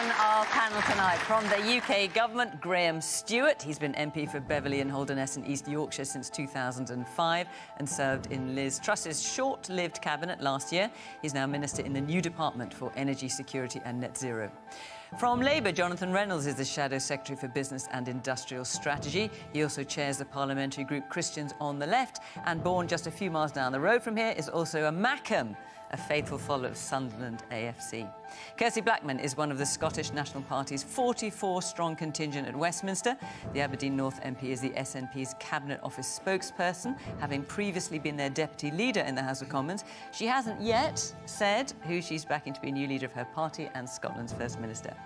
on our panel tonight. From the UK government, Graham Stewart. He's been MP for Beverley and Holderness in East Yorkshire since 2005 and served in Liz Truss's short-lived cabinet last year. He's now Minister in the new Department for Energy Security and Net Zero. From Labour, Jonathan Reynolds is the Shadow Secretary for Business and Industrial Strategy. He also chairs the parliamentary group Christians on the Left, and born just a few miles down the road from here is also a Mackem, a faithful follower of Sunderland AFC. Kirsty Blackman is one of the Scottish National Party's 44-strong contingent at Westminster. The Aberdeen North MP is the SNP's Cabinet Office spokesperson, having previously been their deputy leader in the House of Commons. She hasn't yet said who she's backing to be new leader of her party and Scotland's First Minister.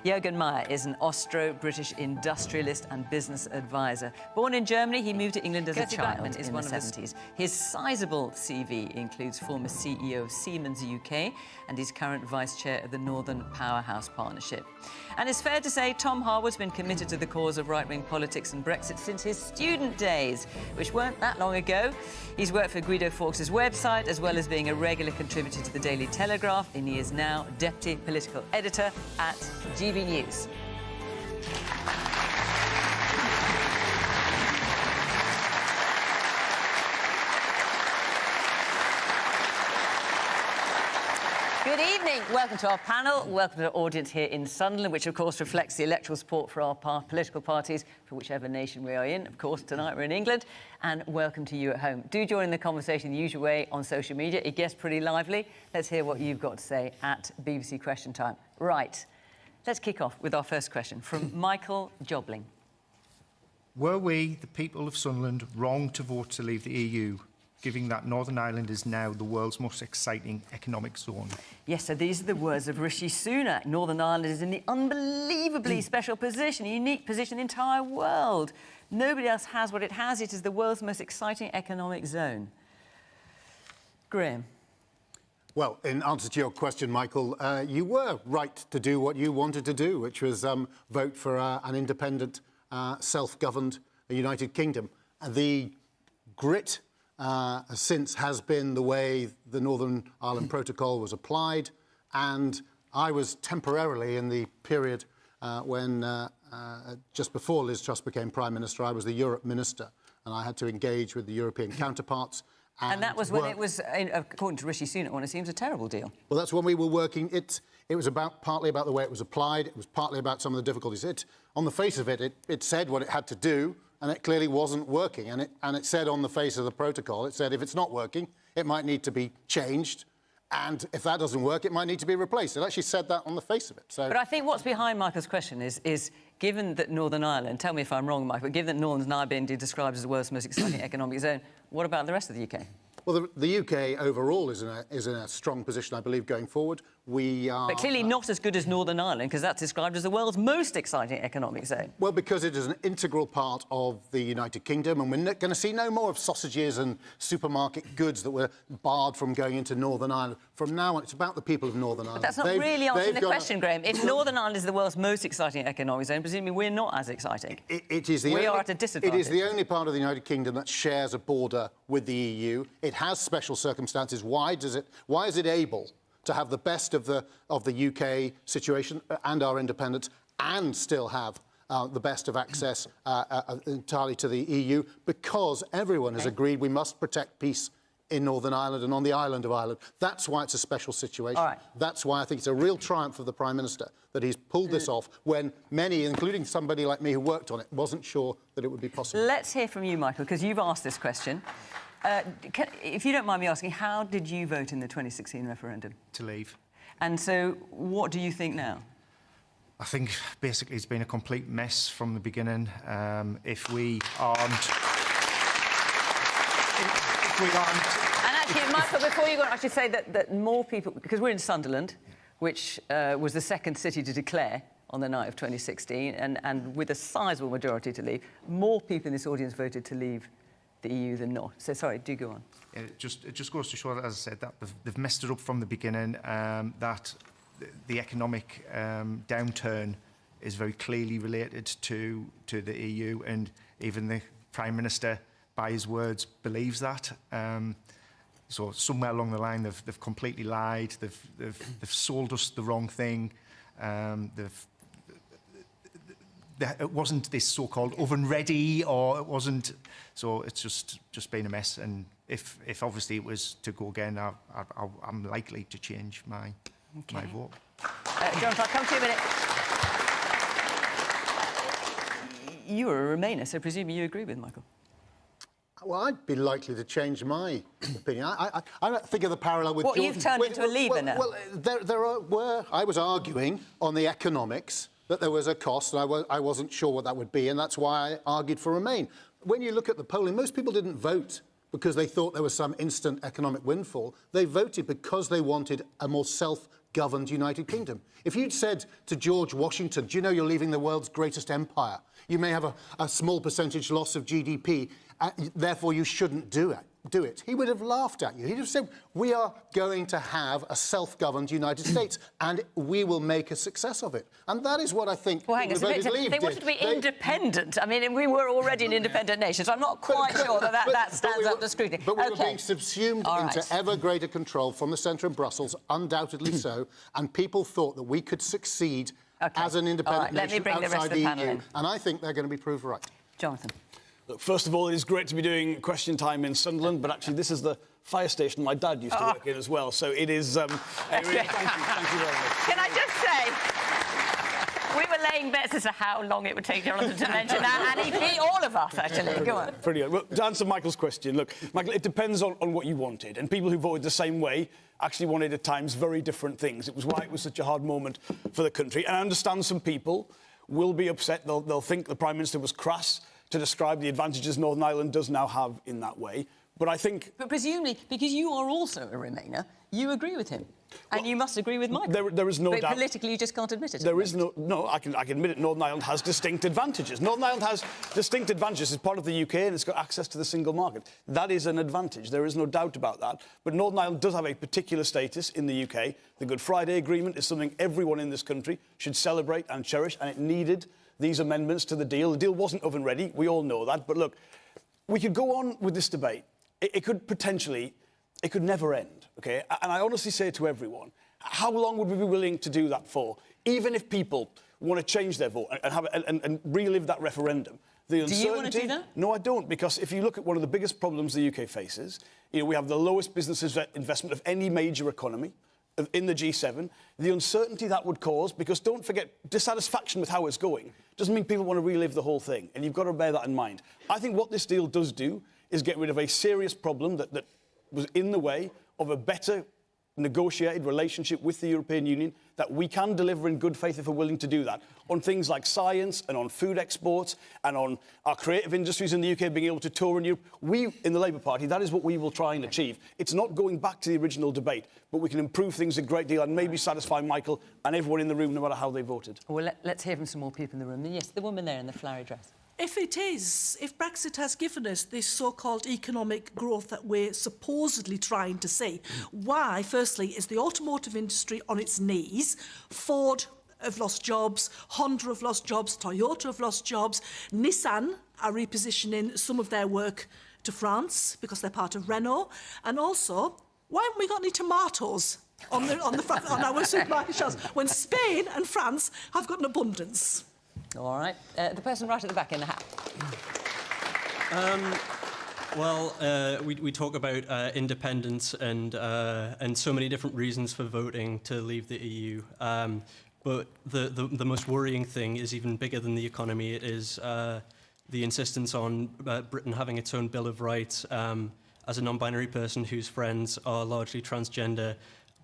Jürgen Meyer is an Austro-British industrialist and business advisor. Born in Germany, he moved to England as a child in the 70s. His sizable CV includes former CEO of Siemens UK and he's current vice chair of the Northern Powerhouse Partnership. And it's fair to say Tom Harwood's been committed to the cause of right-wing politics and Brexit since his student days, which weren't that long ago. He's worked for Guido Fawkes' website, as well as being a regular contributor to the Daily Telegraph, and he is now Deputy Political Editor at GB News. Good evening. Welcome to our panel. Welcome to our audience here in Sunderland, which of course reflects the electoral support for our political parties for whichever nation we are in. Of course, tonight we're in England. And welcome to you at home. Do join in the conversation the usual way on social media. It gets pretty lively. Let's hear what you've got to say at BBC Question Time. Right. Let's kick off with our first question from Michael Jobling. Were we, the people of Sunderland, wrong to vote to leave the EU, given that Northern Ireland is now the world's most exciting economic zone? Yes, so these are the words of Rishi Sunak. Northern Ireland is in the unbelievably special position, a unique position in the entire world. Nobody else has what it has. It is the world's most exciting economic zone. Graham. Well, in answer to your question, Michael, you were right to do what you wanted to do, which was vote for an independent, self-governed United Kingdom. The grit since has been the way the Northern Ireland Protocol was applied, and I was temporarily in the period when, just before Liz Truss became Prime Minister, I was the Europe Minister, and I had to engage with the European counterparts. And that was when it was, according to Rishi Sunak, when it seems a terrible deal. Well, that's when we were working. It was partly about the way it was applied. It was partly about some of the difficulties. On the face of it, it said what it had to do, and it clearly wasn't working. And it said on the face of the protocol, it said if it's not working, it might need to be changed. And if that doesn't work, it might need to be replaced. It actually said that on the face of it. So. But I think what's behind Michael's question is given that Northern Ireland, tell me if I'm wrong, Michael, but given that Northern Ireland being described as the world's most exciting economic zone, what about the rest of the UK? Well, the UK overall is in a strong position, I believe, going forward. We are... But clearly not as good as Northern Ireland, because that's described as the world's most exciting economic zone. Well, because it is an integral part of the United Kingdom, and we're going to see no more of sausages and supermarket goods that were barred from going into Northern Ireland. From now on, it's about the people of Northern Ireland. But that's not really answering the question, Graham. If Northern Ireland is the world's most exciting economic zone, presumably we're not as exciting. We are at a disadvantage. It is the only part of the United Kingdom that shares a border with the EU. It has special circumstances. Why is it able to have the best of the UK situation and our independence and still have the best of access entirely to the EU? Because everyone has agreed we must protect peace in Northern Ireland and on the island of Ireland. That's why it's a special situation. All right. That's why I think it's a real triumph of the Prime Minister that he's pulled this off when many, including somebody like me who worked on it, wasn't sure that it would be possible. Let's hear from you, Michael, because you've asked this question. If you don't mind me asking, how did you vote in the 2016 referendum? To leave. And so what do you think now? I think basically it's been a complete mess from the beginning. If we aren't... And actually, Michael, before you go on, I should say that more people... Because we're in Sunderland, which was the second city to declare on the night of 2016, and with a sizable majority to leave, more people in this audience voted to leave the EU than not. So, sorry, do go on. It just goes to show that, as I said, that they've messed it up from the beginning, that the economic downturn is very clearly related to the EU, and even the Prime Minister, by his words, believes that. So somewhere along the line, they've completely lied. They've sold us the wrong thing. it wasn't this so-called oven ready, or it wasn't. So it's just been a mess. And if obviously it was to go again, I'm likely to change my vote. Jonathan, I'll come to you in a minute. You are a Remainer, so presumably you agree with Michael. Well, I'd be likely to change my opinion. I don't think of the parallel with... What, Jordan. you've turned into a Leaver now? Well, I was arguing on the economics that there was a cost, and I wasn't sure what that would be, and that's why I argued for Remain. When you look at the polling, most people didn't vote because they thought there was some instant economic windfall. They voted because they wanted a more self-governed United Kingdom. If you'd said to George Washington, do you know you're leaving the world's greatest empire? You may have a small percentage loss of GDP, therefore you shouldn't do it. He would have laughed at you. He'd have said, we are going to have a self-governed United States, and we will make a success of it. And that is what I think well, hang on, they wanted to be independent. I mean, we were already an independent nation, so I'm not quite sure that stands up to scrutiny. But we were being subsumed into ever greater control from the centre of Brussels, undoubtedly so, and people thought that we could succeed as an independent nation outside the EU. And I think they're going to be proved right. Jonathan. Look, first of all, it is great to be doing Question Time in Sunderland, but actually this is the fire station my dad used to work in as well, so it is... Really, thank you very much. Can I just say, we were laying bets as to how long it would take Jonathan to mention that, and he beat all of us, actually. Go on. Brilliant. Well, to answer Michael's question, look, Michael, it depends on what you wanted, and people who voted the same way actually wanted at times very different things. It was why it was such a hard moment for the country, and I understand some people will be upset. They'll think the Prime Minister was crass to describe the advantages Northern Ireland does now have in that way. But I think... But presumably, because you are also a Remainer, you agree with him. And you must agree with Michael. There is no doubt. But politically, you just can't admit it. There is no... No, I can admit it. Northern Ireland has distinct advantages. Northern Ireland has distinct advantages as part of the UK, and it's got access to the single market. That is an advantage. There is no doubt about that. But Northern Ireland does have a particular status in the UK. The Good Friday Agreement is something everyone in this country should celebrate and cherish, and it needed these amendments to the deal. The deal wasn't oven ready. We all know that. But look, we could go on with this debate. It could potentially... It could never end, OK? And I honestly say to everyone, how long would we be willing to do that for? Even if people want to change their vote and relive that referendum. The uncertainty... Do you want to do that? No, I don't, because if you look at one of the biggest problems the UK faces, we have the lowest business investment of any major economy in the G7. The uncertainty that would cause, because don't forget, dissatisfaction with how it's going doesn't mean people want to relive the whole thing, and you've got to bear that in mind. I think what this deal does do is get rid of a serious problem that was in the way of a better negotiated relationship with the European Union, that we can deliver in good faith if we're willing to do that, on things like science and on food exports and on our creative industries in the UK being able to tour in Europe. We, in the Labour Party, that is what we will try and achieve. It's not going back to the original debate, but we can improve things a great deal and maybe satisfy Michael and everyone in the room, no matter how they voted. Well, let's hear from some more people in the room. Yes, the woman there in the flowery dress. If Brexit has given us this so-called economic growth that we're supposedly trying to see, why, firstly, is the automotive industry on its knees? Ford have lost jobs, Honda have lost jobs, Toyota have lost jobs, Nissan are repositioning some of their work to France because they're part of Renault, and also, why haven't we got any tomatoes on our supermarket shelves when Spain and France have got an abundance? All right. The person right at the back in the hat. We talk about independence and so many different reasons for voting to leave the EU. But the most worrying thing is even bigger than the economy. It is the insistence on Britain having its own Bill of Rights. As a non-binary person whose friends are largely transgender,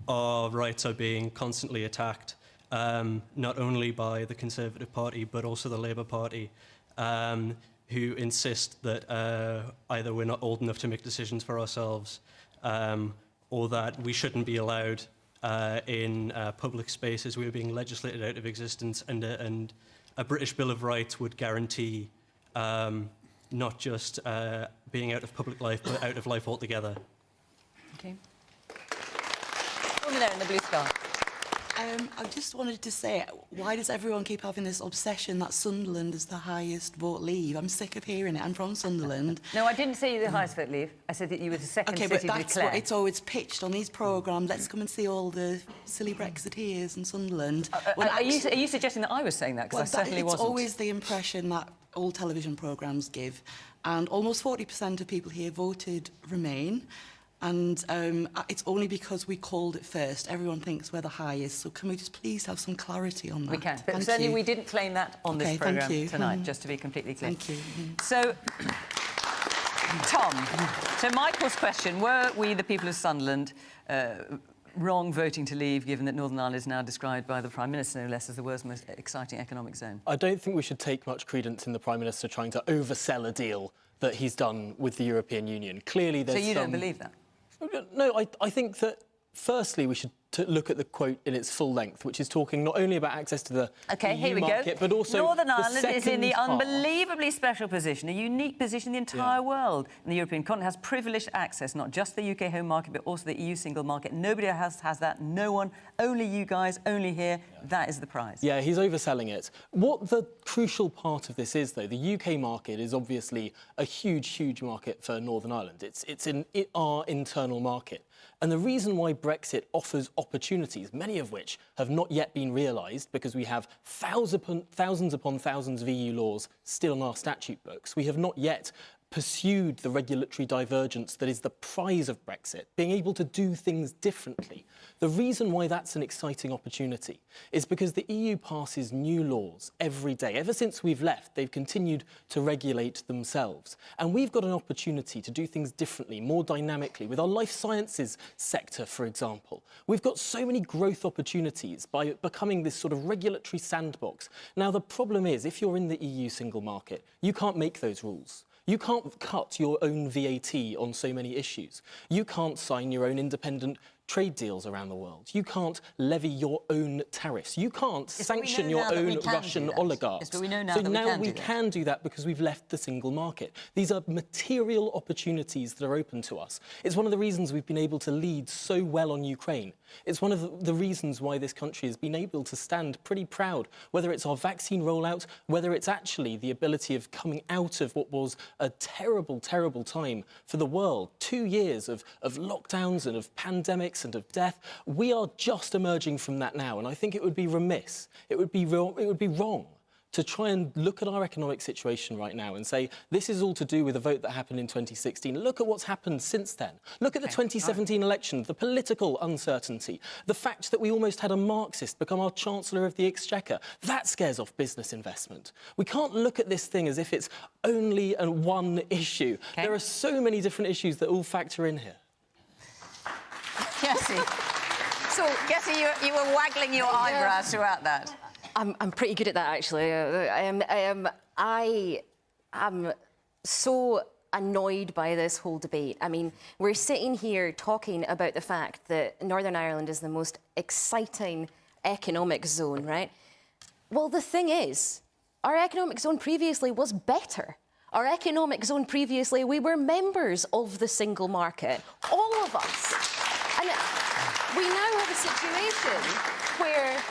our rights are being constantly attacked. Not only by the Conservative Party, but also the Labour Party, who insist that either we're not old enough to make decisions for ourselves, or that we shouldn't be allowed in public spaces. We're being legislated out of existence, and a British Bill of Rights would guarantee not just being out of public life, but out of life altogether. OK. Woman there in the blue scarf. I just wanted to say, why does everyone keep having this obsession that Sunderland is the highest vote leave? I'm sick of hearing it. I'm from Sunderland. No, I didn't say you were the highest vote leave. I said that you were the second Okay, city but to that's declare. what it's always pitched on these programmes. Let's come and see all the silly Brexiteers in Sunderland. Well, are you suggesting that I was saying that? Because I certainly it's wasn't. always the impression that all television programmes give. And almost 40% of people here voted Remain. And it's only because we called it first. Everyone thinks we're the highest. So can we just please have some clarity on that? We can. But Thank certainly you. we didn't claim that on this Okay, programme thank you. tonight, just to be completely clear. Thank you. So, Tom, so Michael's question, were we, the people of Sunderland, wrong voting to leave, given that Northern Ireland is now described by the Prime Minister, no less, as the world's most exciting economic zone? I don't think we should take much credence in the Prime Minister trying to oversell a deal that he's done with the European Union. Clearly, there's So you don't believe that? No, I think that, firstly, we should look at the quote in its full length, which is talking not only about access to the EU market, but also Northern the Ireland is in the second half. unbelievably special position, a unique position in the entire world. And the European continent has privileged access, not just the UK home market, but also the EU single market. Nobody else has that. No one. Only you guys, only here. That is the prize. Yeah, he's overselling it. What the crucial part of this is, though, the UK market is obviously a huge, huge market for Northern Ireland. It's in our internal market. And the reason why Brexit offers opportunities, many of which have not yet been realised because we have thousands upon thousands of EU laws still in our statute books, we have not yet pursued the regulatory divergence that is the prize of Brexit, being able to do things differently. The reason why that's an exciting opportunity is because the EU passes new laws every day. Ever since we've left, they've continued to regulate themselves. And we've got an opportunity to do things differently, more dynamically, with our life sciences sector, for example. We've got so many growth opportunities by becoming this sort of regulatory sandbox. Now, the problem is, if you're in the EU single market, you can't make those rules. You can't cut your own VAT on so many issues. You can't sign your own independent trade deals around the world. You can't levy your own tariffs. You can't sanction your own Russian oligarchs. Yes, but we know now so that now we can do that because we've left the single market. These are material opportunities that are open to us. It's one of the reasons we've been able to lead so well on Ukraine. It's one of the reasons why this country has been able to stand pretty proud, whether it's our vaccine rollout, whether it's actually the ability of coming out of what was a terrible, terrible time for the world. 2 years of lockdowns and of pandemics and of death. We are just emerging from that now, and I think it would be remiss, it would be wrong to try and look at our economic situation right now and say, this is all to do with a vote that happened in 2016. Look at what's happened since then. Look at the 2017 election, the political uncertainty, the fact that we almost had a Marxist become our Chancellor of the Exchequer. That scares off business investment. We can't look at this thing as if it's only one issue. There are so many different issues that all factor in here. Jessie. So, Jessie, you were waggling your eyebrows throughout that. I'm pretty good at that, actually. I am so annoyed by this whole debate. I mean, we're sitting here talking about the fact that Northern Ireland is the most exciting economic zone, right? Well, the thing is, our economic zone previously was better. Our economic zone previously, we were members of the single market, all of us. And we now have a situation where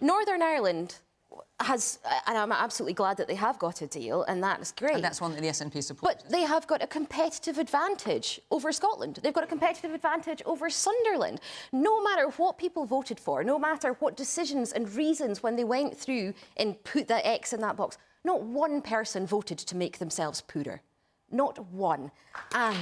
Northern Ireland has, and I'm absolutely glad that they have got a deal, and that's great. And that's one that the SNP supports. But they have got a competitive advantage over Scotland. They've got a competitive advantage over Sunderland. No matter what people voted for, no matter what decisions and reasons when they went through and put that X in that box, not one person voted to make themselves poorer. Not one. And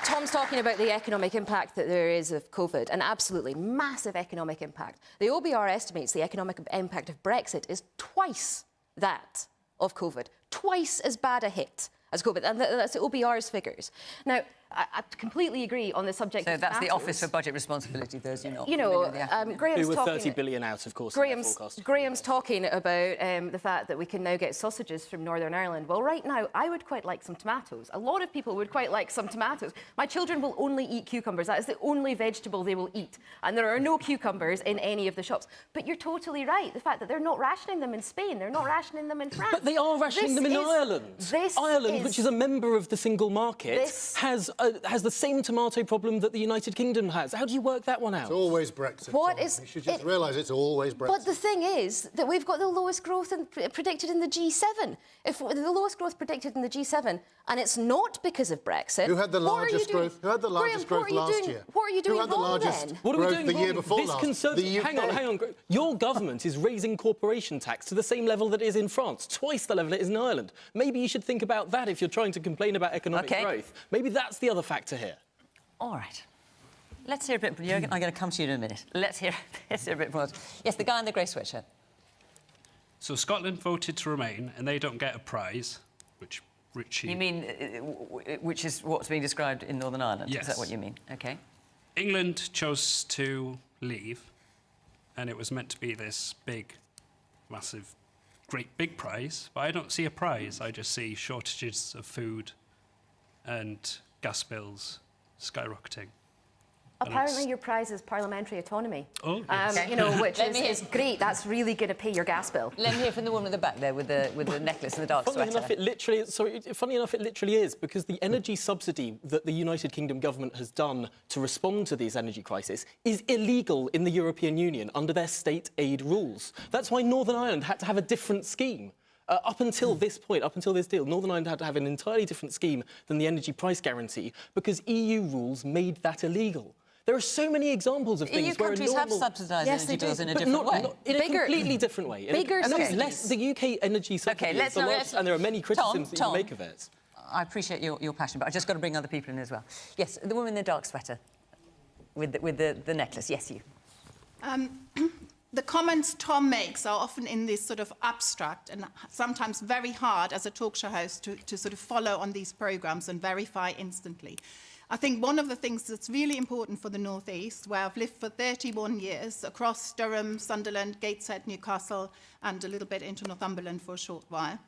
Tom's talking about the economic impact that there is of COVID, and absolutely massive economic impact. The OBR estimates the economic impact of Brexit is twice that of COVID, twice as bad a hit as COVID, and that's the OBR's figures. Now, I completely agree on the subject of that's tomatoes. the Office for Budget Responsibility, those who know. You know, Graham's Who were talking... 30 billion out, of course, Graham's talking about the fact that we can now get sausages from Northern Ireland. Well, right now, I would quite like some tomatoes. A lot of people would quite like some tomatoes. My children will only eat cucumbers. That is the only vegetable they will eat. And there are no cucumbers in any of the shops. But you're totally right. The fact that they're not rationing them in Spain, they're not rationing them in France. But they are rationing them in Ireland. Ireland, which is a member of the single market, has has the same tomato problem that the United Kingdom has. How do you work that one out? It's always Brexit. What Tom. is- You should just realise it's always Brexit. But the thing is that we've got the lowest growth predicted in the G7. If the lowest growth predicted in the G7, and it's not because of Brexit. Who had the what are you largest doing- growth? Who had the largest Graham, growth last year? What are you doing Who had the wrong largest then? What are we growth doing the wrong? year before This last? Conservative- The UK. Hang on. Your government is raising corporation tax to the same level that it is in France, twice the level it is in Ireland. Maybe you should think about that if you're trying to complain about economic growth. Maybe that's the other factor here. All right. Let's hear a bit from Jürgen. I'm going to come to you in a minute. Let's hear a bit from us. Yes, the guy in the grey sweatshirt. So Scotland voted to remain, and they don't get a prize, which Richie... You mean, which is what's being described in Northern Ireland? Yes. Is that what you mean? OK. England chose to leave, and it was meant to be this big, massive, great big prize, but I don't see a prize. I just see shortages of food and gas bills skyrocketing. Apparently your prize is parliamentary autonomy. Oh, yes. You know, which Let me is great. That's really going to pay your gas bill. Let me hear from the woman at the back there with the necklace and the dark Funny sweater. enough, it literally is, because the energy subsidy that the United Kingdom government has done to respond to these energy crises is illegal in the European Union under their state aid rules. That's why Northern Ireland had to have a different scheme. Up until this point, up until this deal, Northern Ireland had to have an entirely different scheme than the energy price guarantee because EU rules made that illegal. There are so many examples of things EU where countries have subsidised energy bills in a different way. Not in a completely different way. Bigger and subsidies. less the UK energy subsidy. OK, let's... And there are many criticisms that you make of it. I appreciate your passion, but I've just got to bring other people in as well. Yes, the woman in the dark sweater with the necklace. Yes, you. The comments Tom makes are often in this sort of abstract and sometimes very hard as a talk show host to sort of follow on these programmes and verify instantly. I think one of the things that's really important for the North East, where I've lived for 31 years, across Durham, Sunderland, Gateshead, Newcastle, and a little bit into Northumberland for a short while,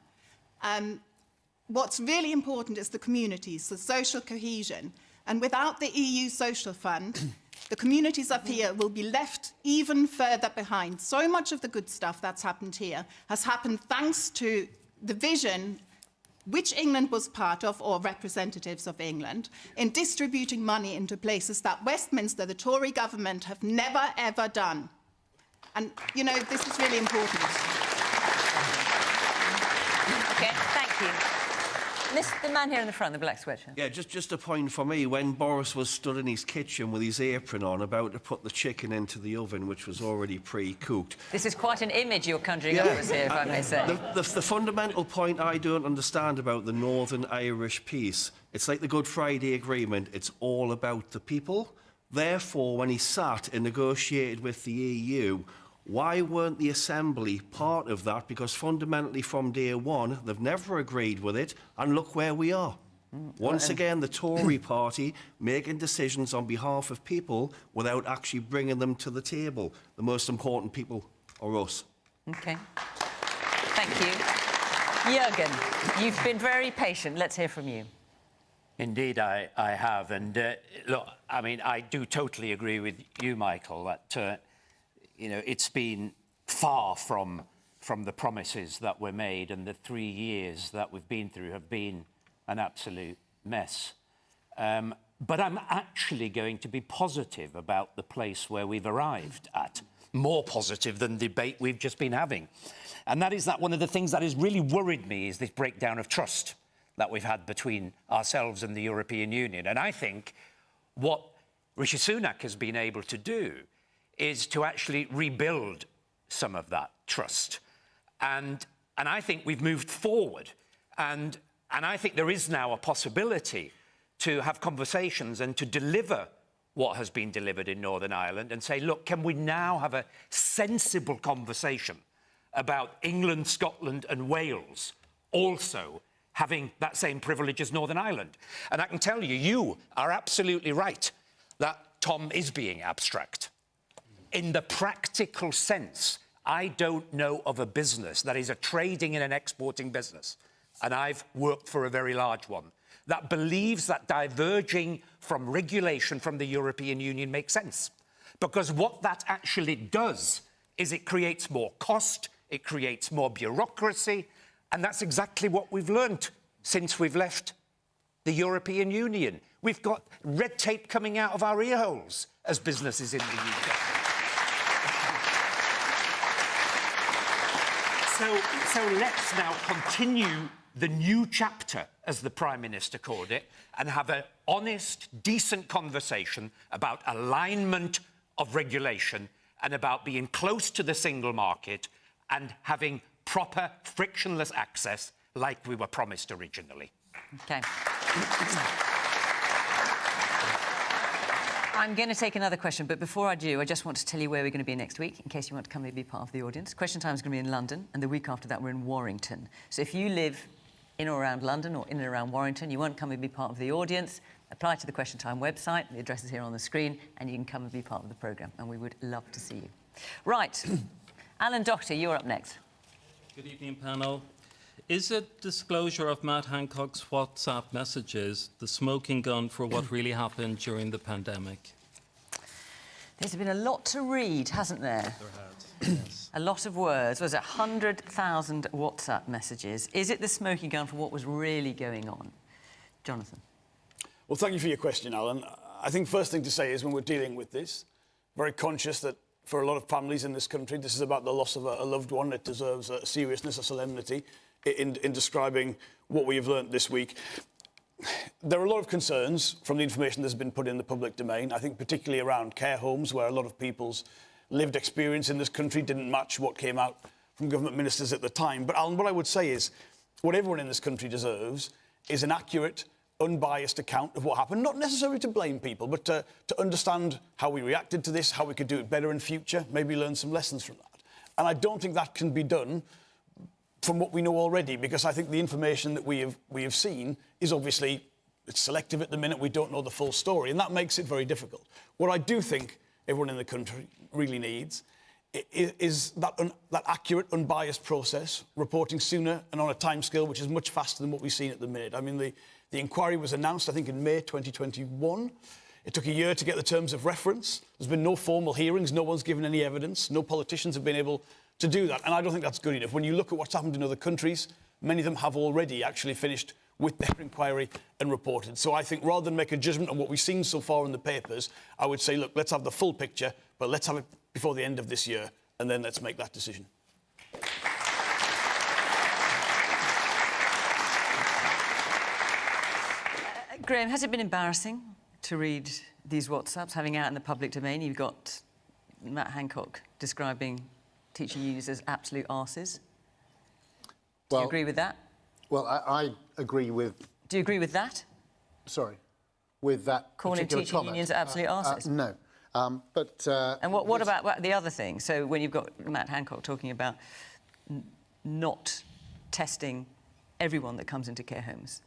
what's really important is the communities, the social cohesion. And without the EU Social Fund, the communities up here will be left even further behind. So much of the good stuff that's happened here has happened thanks to the vision which England was part of, or representatives of England, in distributing money into places that Westminster, the Tory government, have never, ever done. And, you know, this is really important. OK, thank you. The man here in the front, the black sweatshirt. Yeah, just a point for me. When Boris was stood in his kitchen with his apron on, about to put the chicken into the oven, which was already pre-cooked. This is quite an image you're conjuring up us here, if I may say. The fundamental point I don't understand about the Northern Irish piece, it's like the Good Friday Agreement, it's all about the people. Therefore, when he sat and negotiated with the EU, why weren't the Assembly part of that? Because fundamentally from day one, they've never agreed with it, and look where we are. Once again, the Tory party making decisions on behalf of people without actually bringing them to the table. The most important people are us. OK. Thank you. Jürgen, you've been very patient. Let's hear from you. Indeed, I have. And, look, I mean, I do totally agree with you, Michael, that... you know, it's been far from the promises that were made, and the 3 years that we've been through have been an absolute mess. But I'm actually going to be positive about the place where we've arrived at, more positive than the debate we've just been having. And that is that one of the things that has really worried me is this breakdown of trust that we've had between ourselves and the European Union. And I think what Rishi Sunak has been able to do is to actually rebuild some of that trust. And I think we've moved forward. And I think there is now a possibility to have conversations and to deliver what has been delivered in Northern Ireland and say, look, can we now have a sensible conversation about England, Scotland and Wales also having that same privilege as Northern Ireland? And I can tell you, you are absolutely right that Tom is being abstract. In the practical sense, I don't know of a business that is a trading and an exporting business, and I've worked for a very large one, that believes that diverging from regulation from the European Union makes sense. Because what that actually does is it creates more cost, it creates more bureaucracy, and that's exactly what we've learned since we've left the European Union. We've got red tape coming out of our ear holes as businesses in the UK. So let's now continue the new chapter, as the Prime Minister called it, and have an honest, decent conversation about alignment of regulation and about being close to the single market and having proper, frictionless access like we were promised originally. OK. I'm going to take another question, but before I do, I just want to tell you where we're going to be next week, in case you want to come and be part of the audience. Question Time is going to be in London, and the week after that we're in Warrington. So if you live in or around London or in and around Warrington, you want to come and be part of the audience, apply to the Question Time website. The address is here on the screen, and you can come and be part of the programme, and we would love to see you. Right. Alan Doherty, you're up next. Good evening, panel. Is it disclosure of Matt Hancock's WhatsApp messages the smoking gun for what really happened during the pandemic? There's been a lot to read, hasn't there? There has, yes. A lot of words. Was it 100,000 WhatsApp messages? Is it the smoking gun for what was really going on? Jonathan. Well, thank you for your question, Alan. I think first thing to say is when we're dealing with this, very conscious that for a lot of families in this country, this is about the loss of a loved one. It deserves a seriousness, a solemnity in describing what we have learnt this week. There are a lot of concerns from the information that's been put in the public domain, I think particularly around care homes, where a lot of people's lived experience in this country didn't match what came out from government ministers at the time. But, Alan, what I would say is what everyone in this country deserves is an accurate, unbiased account of what happened, not necessarily to blame people, but to understand how we reacted to this, how we could do it better in future, maybe learn some lessons from that. And I don't think that can be done from what we know already, because I think the information that we have seen is obviously it's selective at the minute. We don't know the full story, and that makes it very difficult. What I do think everyone in the country really needs is that accurate, unbiased process, reporting sooner and on a timescale which is much faster than what we've seen at the minute. I mean, the inquiry was announced, I think, in May 2021. It took a year to get the terms of reference. There's been no formal hearings. No one's given any evidence. No politicians have been able to do that. And I don't think that's good enough. When you look at what's happened in other countries, many of them have already actually finished with their inquiry and reported. So I think rather than make a judgment on what we've seen so far in the papers, I would say, look, let's have the full picture, but let's have it before the end of this year, and then let's make that decision. Graham, has it been embarrassing to read these WhatsApps, having out in the public domain? You've got Matt Hancock describing teaching unions as absolute arses. Do you agree with that? Well, I agree with... Do you agree with that? Sorry, with that calling particular teaching comment? unions absolute arses? No. And what about the other thing? So when you've got Matt Hancock talking about not testing everyone that comes into care homes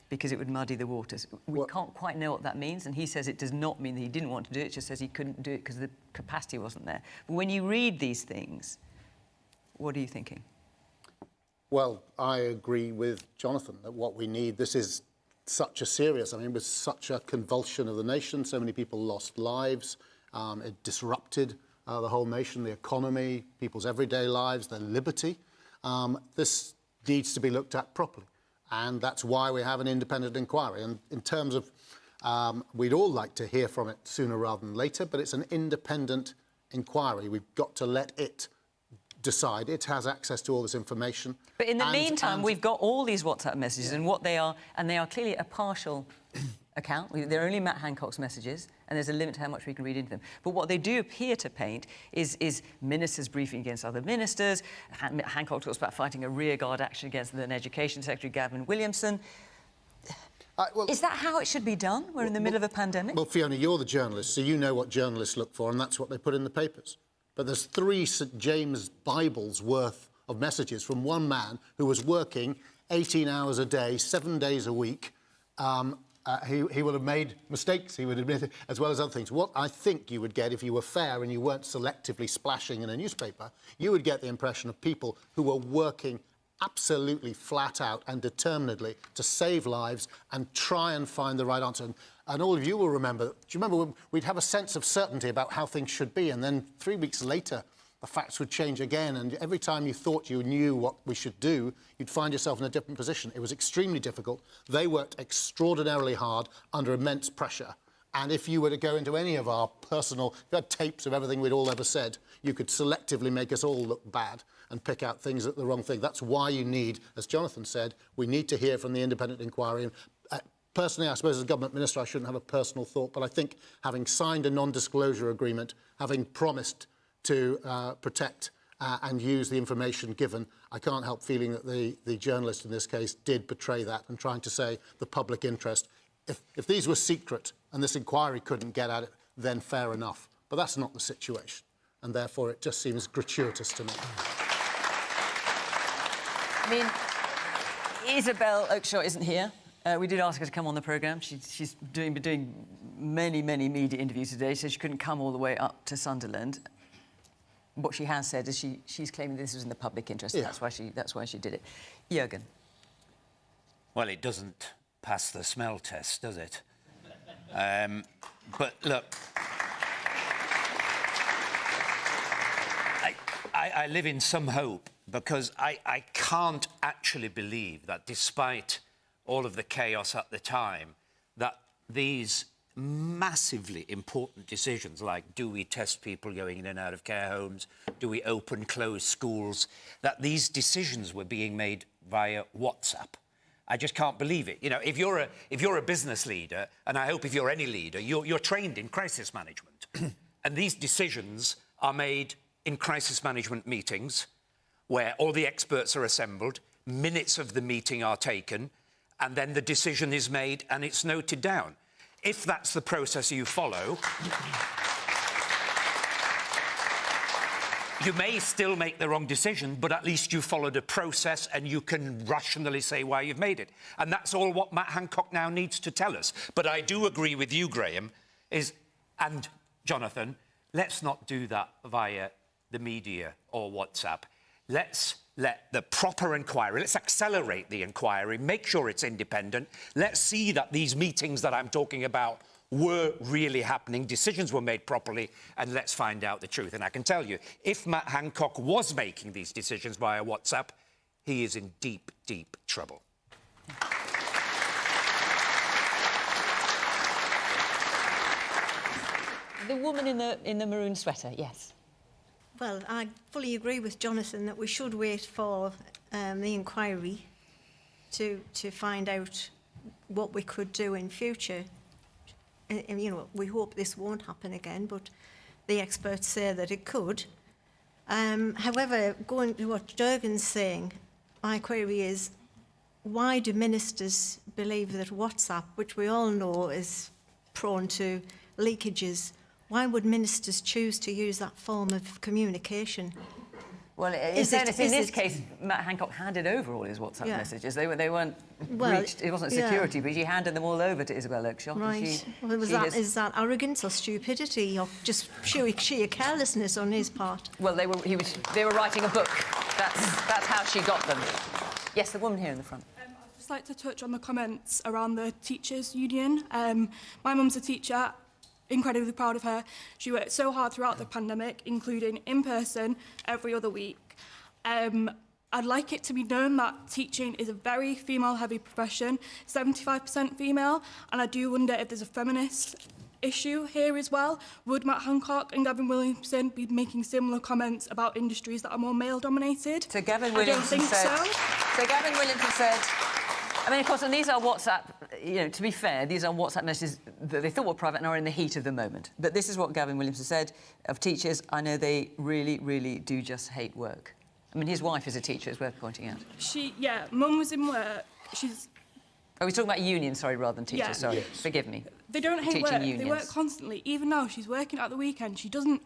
because it would muddy the waters. We can't quite know what that means, and he says it does not mean that he didn't want to do it, it just says he couldn't do it because the capacity wasn't there. But when you read these things, what are you thinking? Well, I agree with Jonathan that what we need, this is such a serious, I mean, it was such a convulsion of the nation, so many people lost lives, it disrupted the whole nation, the economy, people's everyday lives, their liberty. This needs to be looked at properly. And that's why we have an independent inquiry. And in terms of, we'd all like to hear from it sooner rather than later, but it's an independent inquiry. We've got to let it decide. It has access to all this information. But in the meantime, we've got all these WhatsApp messages and what they are, and they are clearly a partial account. They're only Matt Hancock's messages, and there's a limit to how much we can read into them. But what they do appear to paint is ministers briefing against other ministers. Hancock talks about fighting a rearguard action against the Education Secretary, Gavin Williamson. Is that how it should be done? We're in the middle of a pandemic. Well, Fiona, you're the journalist, so you know what journalists look for, and that's what they put in the papers. But there's 3 St James Bibles worth of messages from one man who was working 18 hours a day, 7 days a week. He would have made mistakes, he would admit it, as well as other things. What I think you would get if you were fair and you weren't selectively splashing in a newspaper, you would get the impression of people who were working absolutely flat out and determinedly to save lives and try and find the right answer. And all of you will remember, do you remember when we'd have a sense of certainty about how things should be, and then 3 weeks later, the facts would change again, and every time you thought you knew what we should do, you'd find yourself in a different position. It was extremely difficult. They worked extraordinarily hard under immense pressure. And if you were to go into any of our personal, if you had tapes of everything we'd all ever said, you could selectively make us all look bad and pick out things that the wrong thing. That's why you need, as Jonathan said, we need to hear from the independent inquiry. Personally, I suppose as a government minister, I shouldn't have a personal thought, but I think having signed a non-disclosure agreement, having promised to protect and use the information given, I can't help feeling that the journalist in this case did betray that and trying to say the public interest. If these were secret and this inquiry couldn't get at it, then fair enough. But that's not the situation, and therefore it just seems gratuitous to me. I mean, Isabel Oakeshott isn't here. We did ask her to come on the programme. She's been doing many media interviews today, so she couldn't come all the way up to Sunderland. What she has said is she's claiming this was in the public interest. Yeah. That's why she did it. Jürgen. Well, it doesn't pass the smell test, does it? But look, I live in some hope because I can't actually believe that despite all of the chaos at the time, that these massively important decisions like do we test people going in and out of care homes, do we open, close schools, that these decisions were being made via WhatsApp. I just can't believe it. You know, if you're a business leader, and I hope if you're any leader, you're trained in crisis management. And these decisions are made in crisis management meetings where all the experts are assembled, minutes of the meeting are taken, and then the decision is made and it's noted down. If that's the process you follow, you may still make the wrong decision, but at least you followed a process and you can rationally say why you've made it. And that's all what Matt Hancock now needs to tell us. But I do agree with you, Graham, and Jonathan, let's not do that via the media or WhatsApp. Let's let the proper inquiry, let's accelerate the inquiry, make sure it's independent. Let's see that these meetings that I'm talking about were really happening, decisions were made properly, and let's find out the truth. And I can tell you, if Matt Hancock was making these decisions via WhatsApp, he is in deep trouble. The woman in the maroon sweater, yes. Well, I fully agree with Jonathan that we should wait for the inquiry to find out what we could do in future. And, you know, we hope this won't happen again, but the experts say that it could. However, going to what Jürgen's saying, my query is, why do ministers believe that WhatsApp, which we all know is prone to leakages, why would ministers choose to use that form of communication? Well, in this case, Matt Hancock handed over all his WhatsApp messages. They weren't breached. It wasn't security, but he handed them all over to Isabel Oakeshott. Right. Is that arrogance or stupidity or just sheer carelessness on his part? Well, they were writing a book. That's how she got them. Yes, the woman here in the front. I'd just like to touch on the comments around the teachers' union. My mum's a teacher. Incredibly proud of her. She worked so hard throughout the pandemic, including in person every other week. I'd like it to be known that teaching is a very female-heavy profession, 75% female, and I do wonder if there's a feminist issue here as well. Would Matt Hancock and Gavin Williamson be making similar comments about industries that are more male-dominated? So Gavin Williamson So Gavin Williamson said, I mean, of course, and these are WhatsApp, you know, to be fair, these are WhatsApp messages that they thought were private and are in the heat of the moment. But this is what Gavin Williamson said of teachers. I know they really do just hate work. I mean, his wife is a teacher, it's worth pointing out. Mum was in work. Oh, we're talking about unions, sorry, rather than teachers, sorry. Yes. Forgive me. They don't hate work, they work constantly. Even now, she's working at the weekend. She doesn't...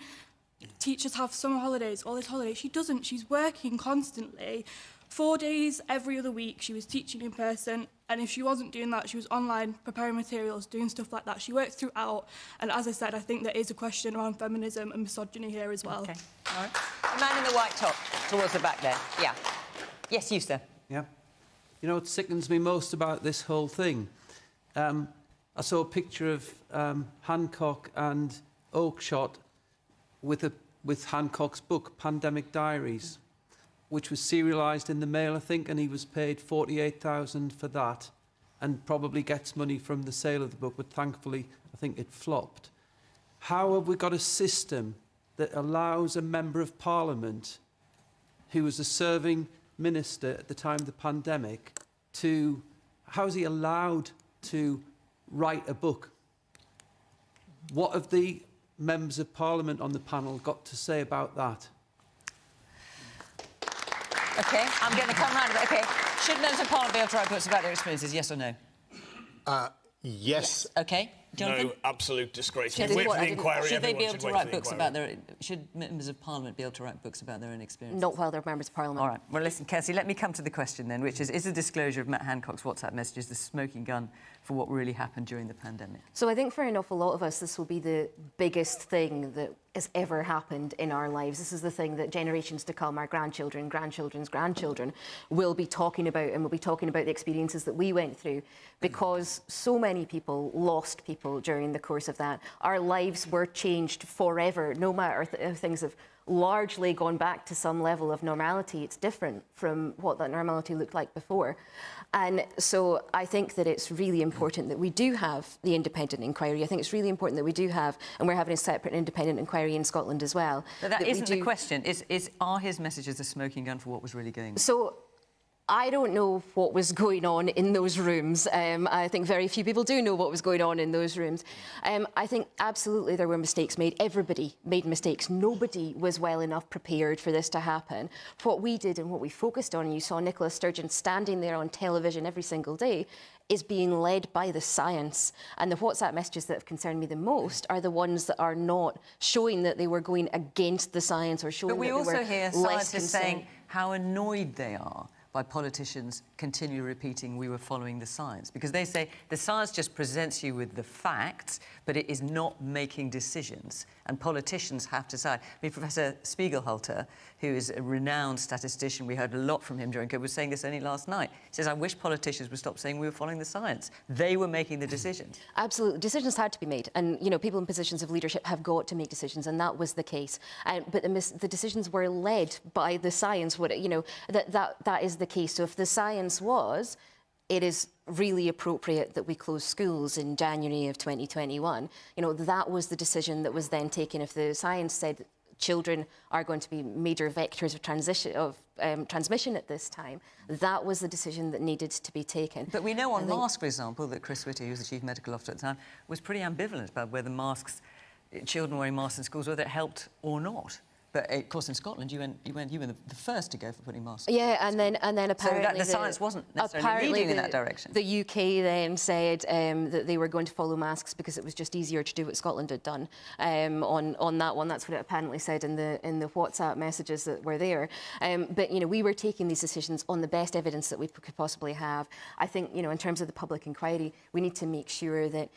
Teachers have summer holidays, all this holidays. She doesn't. She's working constantly. 4 days every other week, she was teaching in person, and if she wasn't doing that, she was online, preparing materials, doing stuff like that. She worked throughout, and as I said, I think there is a question around feminism and misogyny here as well. OK, all right. The man in the white top, towards the back there. Yeah. Yes, you, sir. Yeah. You know what sickens me most about this whole thing? I saw a picture of Hancock and Oakeshott with a with Hancock's book, Pandemic Diaries, which was serialised in the Mail, I think, and he was paid $48,000 for that, and probably gets money from the sale of the book, but thankfully, I think it flopped. How have we got a system that allows a Member of Parliament, who was a serving minister at the time of the pandemic, to... How is he allowed to write a book? What have the Members of Parliament on the panel got to say about that? OK, I'm going to come round to it. OK, should Members of Parliament be able to write books about their experiences, yes or no? Yes. OK. Jonathan? No, absolute disgrace. Should We wait they- for the inquiry. Should they be everyone able to wait write for the books inquiry. about their... Should Members of Parliament be able to write books about their own experiences? Not while they're members of Parliament. All right. Well, listen, Kirsty, let me come to the question then, which is the disclosure of Matt Hancock's WhatsApp messages the smoking gun for what really happened during the pandemic? So I think for an awful lot of us, this will be the biggest thing that has ever happened in our lives. This is the thing that generations to come, our grandchildren, grandchildren's grandchildren, will be talking about, and will be talking about the experiences that we went through, because so many people lost people during the course of that. Our lives were changed forever, no matter if things have largely gone back to some level of normality. It's different from what that normality looked like before. And so I think that it's really important that we do have the independent inquiry. I think it's really important that we do have, and we're having a separate independent inquiry in Scotland as well. But that isn't the question. Are his messages a smoking gun for what was really going on? So I don't know what was going on in those rooms. I think very few people do know what was going on in those rooms. I think absolutely there were mistakes made. Everybody made mistakes. Nobody was well enough prepared for this to happen. What we did and what we focused on, and you saw Nicola Sturgeon standing there on television every single day, is being led by the science. And the WhatsApp messages that have concerned me the most are the ones that are not showing that they were going against the science or showing that they were less But we also hear scientists concerned. saying how annoyed they are by politicians continually repeating we were following the science. Because they say the science just presents you with the facts, but it is not making decisions. And politicians have to decide. I mean, Professor Spiegelhalter, who is a renowned statistician, we heard a lot from him during COVID, was saying this only last night. He says, I wish politicians would stop saying we were following the science. They were making the decisions. Absolutely. Decisions had to be made. And, you know, people in positions of leadership have got to make decisions, and that was the case. But the decisions were led by the science. You know, that is the case. So if the science was, it is really appropriate that we close schools in January of 2021. You know, that was the decision that was then taken. If the science said children are going to be major vectors of transmission at this time, that was the decision that needed to be taken. But we know on masks, for example, that Chris Whitty, who was the Chief Medical Officer at the time, was pretty ambivalent about whether children wearing masks in schools, whether it helped or not. But of course, in Scotland, you were the first to go for putting masks. Yeah, and then apparently the science wasn't necessarily leading in that direction. The UK then said that they were going to follow masks because it was just easier to do what Scotland had done on that one. That's what it apparently said in the WhatsApp messages that were there. But you know, we were taking these decisions on the best evidence that we could possibly have. I think, you know, in terms of the public inquiry, we need to make sure that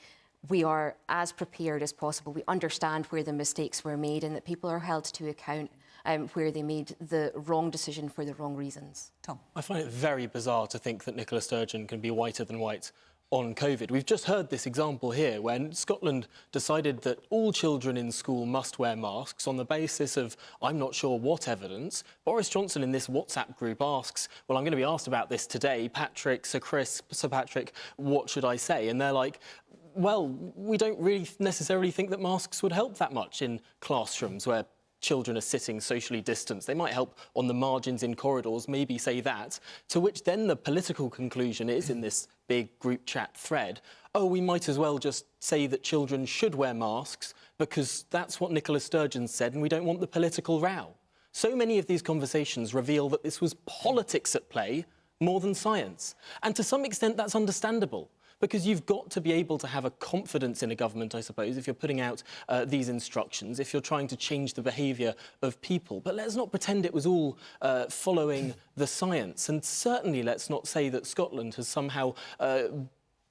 we are as prepared as possible. We understand where the mistakes were made and that people are held to account where they made the wrong decision for the wrong reasons. Tom? I find it very bizarre to think that Nicola Sturgeon can be whiter than white on COVID. We've just heard this example here when Scotland decided that all children in school must wear masks on the basis of I'm not sure what evidence. Boris Johnson in this WhatsApp group asks, well, I'm going to be asked about this today, Patrick, Sir Patrick, what should I say? And they're like, well, we don't really necessarily think that masks would help that much in classrooms where children are sitting socially distanced. They might help on the margins in corridors, maybe say that, to which then the political conclusion is, in this big group chat thread, oh, we might as well just say that children should wear masks because that's what Nicola Sturgeon said and we don't want the political row. So many of these conversations reveal that this was politics at play more than science. And to some extent, that's understandable. Because you've got to be able to have a confidence in a government, I suppose, if you're putting out these instructions, if you're trying to change the behaviour of people. But let's not pretend it was all following the science. And certainly let's not say that Scotland has somehow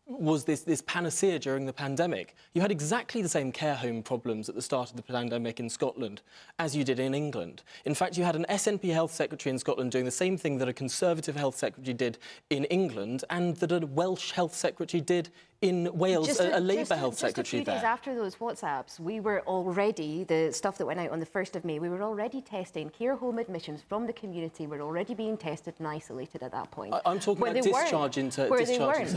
was this panacea during the pandemic. You had exactly the same care home problems at the start of the pandemic in Scotland as you did in England. In fact, you had an SNP health secretary in Scotland doing the same thing that a Conservative health secretary did in England and that a Welsh health secretary did in Wales, a Labour Health Secretary Just a few days there. after those WhatsApps, we were already, the stuff that went out on the 1st of May, we were already testing care home admissions from the community, were already being tested and isolated at that point. I'm talking about discharge into care homes.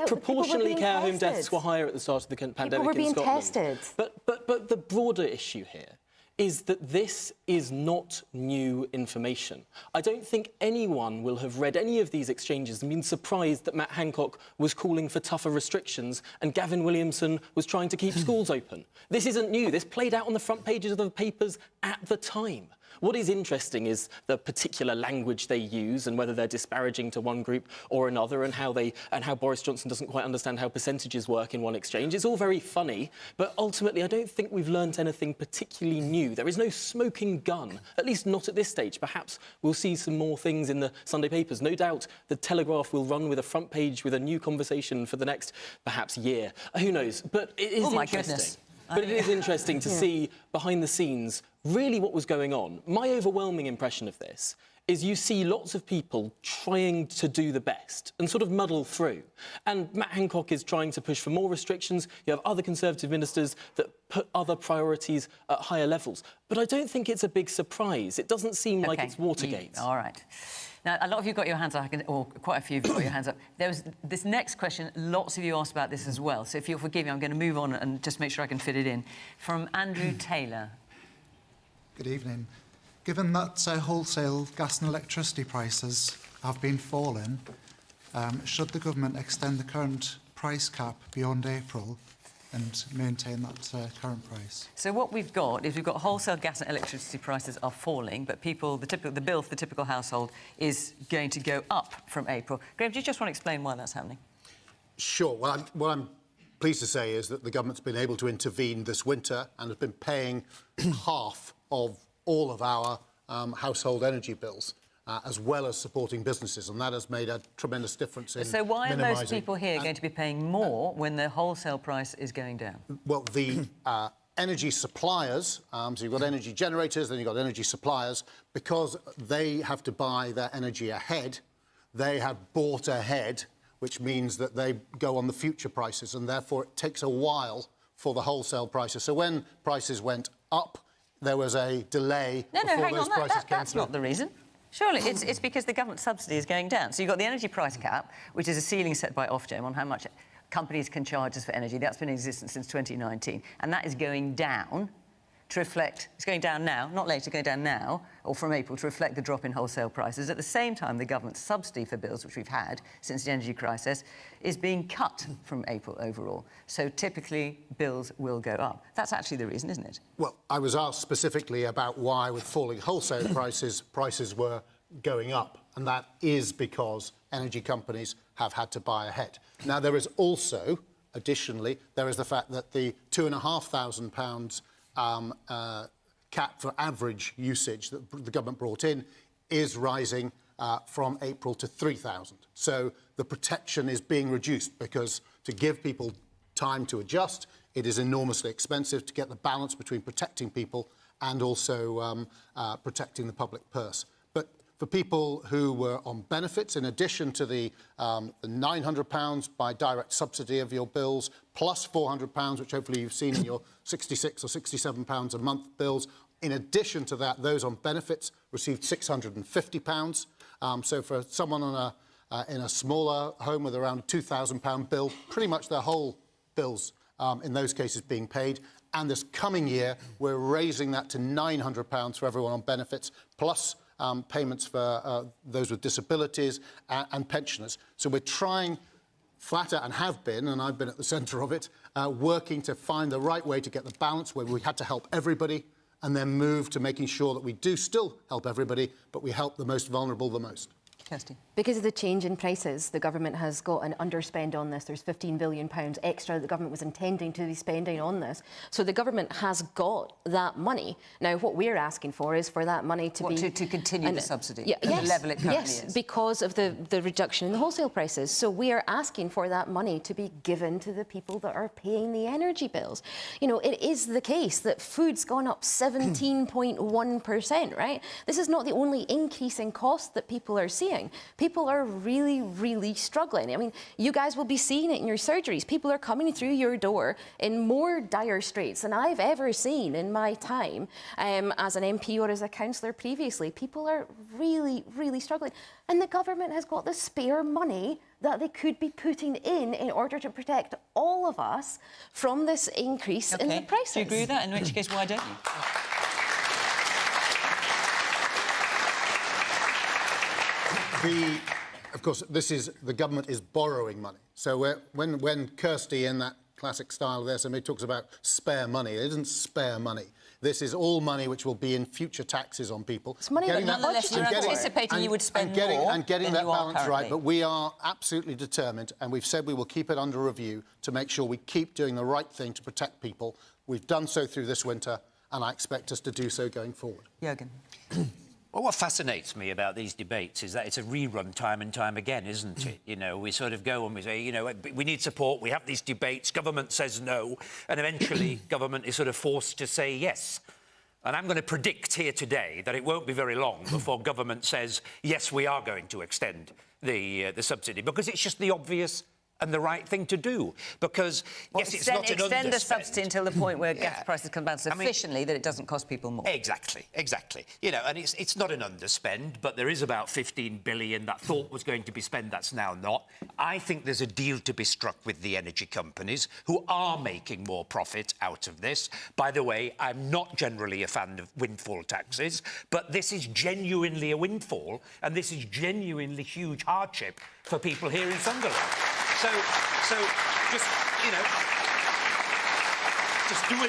Proportionally, care home deaths were higher at the start of the pandemic People were being in Scotland. tested. But the broader issue here is that this is not new information. I don't think anyone will have read any of these exchanges and been surprised that Matt Hancock was calling for tougher restrictions and Gavin Williamson was trying to keep schools open. This isn't new. This played out on the front pages of the papers at the time. What is interesting is the particular language they use and whether they're disparaging to one group or another, and how Boris Johnson doesn't quite understand how percentages work in one exchange. It's all very funny, but ultimately I don't think we've learnt anything particularly new. There is no smoking gun, at least not at this stage. Perhaps we'll see some more things in the Sunday papers. No doubt the Telegraph will run with a front page with a new conversation for the next, perhaps, year. Who knows? But it is interesting. But it is interesting to see behind the scenes really what was going on. My overwhelming impression of this is you see lots of people trying to do the best and sort of muddle through. And Matt Hancock is trying to push for more restrictions. You have other Conservative ministers that put other priorities at higher levels. But I don't think it's a big surprise. It doesn't seem like it's Watergate. All right. Now, a lot of you got your hands up, or quite a few of you got your hands up. There was this next question, lots of you asked about this as well. So if you'll forgive me, I'm going to move on and just make sure I can fit it in. From Andrew Taylor. Good evening. Given that wholesale gas and electricity prices have been falling, should the government extend the current price cap beyond April and maintain that current price? So what we've got is we've got wholesale gas and electricity prices are falling, but the bill for the typical household is going to go up from April. Graham, do you just want to explain why that's happening? Sure. Well, what I'm pleased to say is that the government's been able to intervene this winter and has been paying half of all of our household energy bills, as well as supporting businesses, and that has made a tremendous difference in So why are most people here going to be paying more when the wholesale price is going down? Well, the energy suppliers, so you've got energy generators, then you've got energy suppliers, because they have to buy their energy ahead, they have bought ahead, which means that they go on the future prices, and therefore it takes a while for the wholesale prices. So when prices went up, there was a delay before those prices came that's through. not the reason. Surely it's because the government subsidy is going down. So you've got the energy price cap, which is a ceiling set by Ofgem on how much companies can charge us for energy. That's been in existence since 2019, and that is going down to reflect... It's going down now, not later, going down now, or from April, to reflect the drop in wholesale prices. At the same time, the government's subsidy for bills, which we've had since the energy crisis, is being cut from April overall. So typically, bills will go up. That's actually the reason, isn't it? Well, I was asked specifically about why, with falling wholesale prices, prices were going up, and that is because energy companies have had to buy ahead. Now, there is also, additionally, there is the fact that the £2,500 cap for average usage that the government brought in is rising from April to £3,000. So the protection is being reduced because to give people time to adjust, it is enormously expensive to get the balance between protecting people and also protecting the public purse. But for people who were on benefits, in addition to the £900 by direct subsidy of your bills, plus £400, which hopefully you've seen in your £66 or £67 a month bills, in addition to that, those on benefits received £650. So for someone on in a smaller home with around a £2,000 bill, pretty much their whole bills in those cases being paid. And this coming year, we're raising that to £900 for everyone on benefits, plus payments for those with disabilities and pensioners. So we're trying flat out, and have been, and I've been at the centre of it, working to find the right way to get the balance where we had to help everybody and then move to making sure that we do still help everybody, but we help the most vulnerable the most. Kirsty. Because of the change in prices, the government has got an underspend on this. There's £15 billion extra that the government was intending to be spending on this. So the government has got that money. Now, what we're asking for is for that money to to continue the subsidy at the level it currently is. Because of the reduction in the wholesale prices. So we are asking for that money to be given to the people that are paying the energy bills. You know, it is the case that food's gone up 17.1%, right? This is not the only increase in cost that people are seeing. working. People are really, really struggling. I mean, you guys will be seeing it in your surgeries. People are coming through your door in more dire straits than I've ever seen in my time as an MP or as a councillor previously. People are really, really struggling. And the government has got the spare money that they could be putting in order to protect all of us from this increase in the prices. Do you agree with that? In which case, why don't you? Of course, the government is borrowing money. So when Kirsty, in that classic style of the SME, talks about spare money, it isn't spare money. This is all money which will be in future taxes on people. It's money that nonetheless you're anticipating you would spend more and getting than that balance currently. right. But we are absolutely determined, and we've said we will keep it under review to make sure we keep doing the right thing to protect people. We've done so through this winter, and I expect us to do so going forward. Jürgen. Well, what fascinates me about these debates is that it's a rerun time and time again, isn't it? You know, we sort of go and we say, you know, we need support, we have these debates, government says no, and eventually government is sort of forced to say yes. And I'm going to predict here today that it won't be very long before government says, yes, we are going to extend the subsidy, because it's just the obvious and the right thing to do. Because, yes, it's not an underspend. Extend the subsidy until the point where gas prices come down sufficiently that it doesn't cost people more. Exactly, exactly. You know, and it's not an underspend, but there is about 15 billion that thought was going to be spent that's now not. I think there's a deal to be struck with the energy companies who are making more profit out of this. By the way, I'm not generally a fan of windfall taxes, but this is genuinely a windfall, and this is genuinely huge hardship for people here in Sunderland. So just, you know, just do a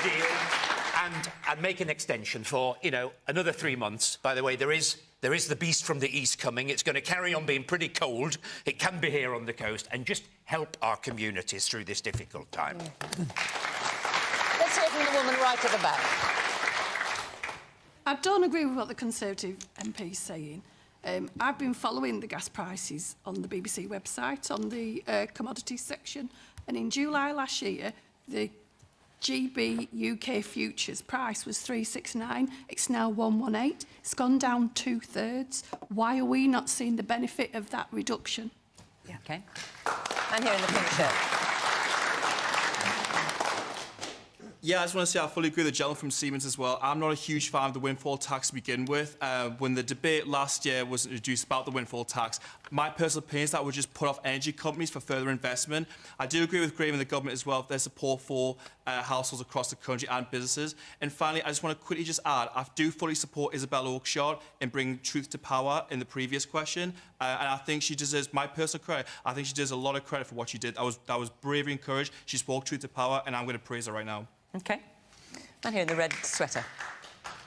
deal and make an extension for, you know, another 3 months. By the way, there is the beast from the east coming. It's going to carry on being pretty cold. It can be here on the coast, and just help our communities through this difficult time. Let's hear from the woman right at the back. I don't agree with what the Conservative MP is saying. I've been following the gas prices on the BBC website, on the commodities section, and in July last year, the GB UK futures price was 369. It's now 118. It's gone down 2/3. Why are we not seeing the benefit of that reduction? Yeah. OK. And here in the pink shirt. Yeah, I just want to say I fully agree with the gentleman from Siemens as well. I'm not a huge fan of the windfall tax to begin with. When the debate last year was introduced about the windfall tax, my personal opinion is that would just put off energy companies for further investment. I do agree with Graham and the government as well, their support for households across the country and businesses. And finally, I just want to quickly just add, I do fully support Isabel Oakeshott in bringing truth to power in the previous question. And I think she deserves my personal credit. I think she deserves a lot of credit for what she did. That was bravery and courage. She spoke truth to power, and I'm going to praise her right now. OK. And here in the red sweater.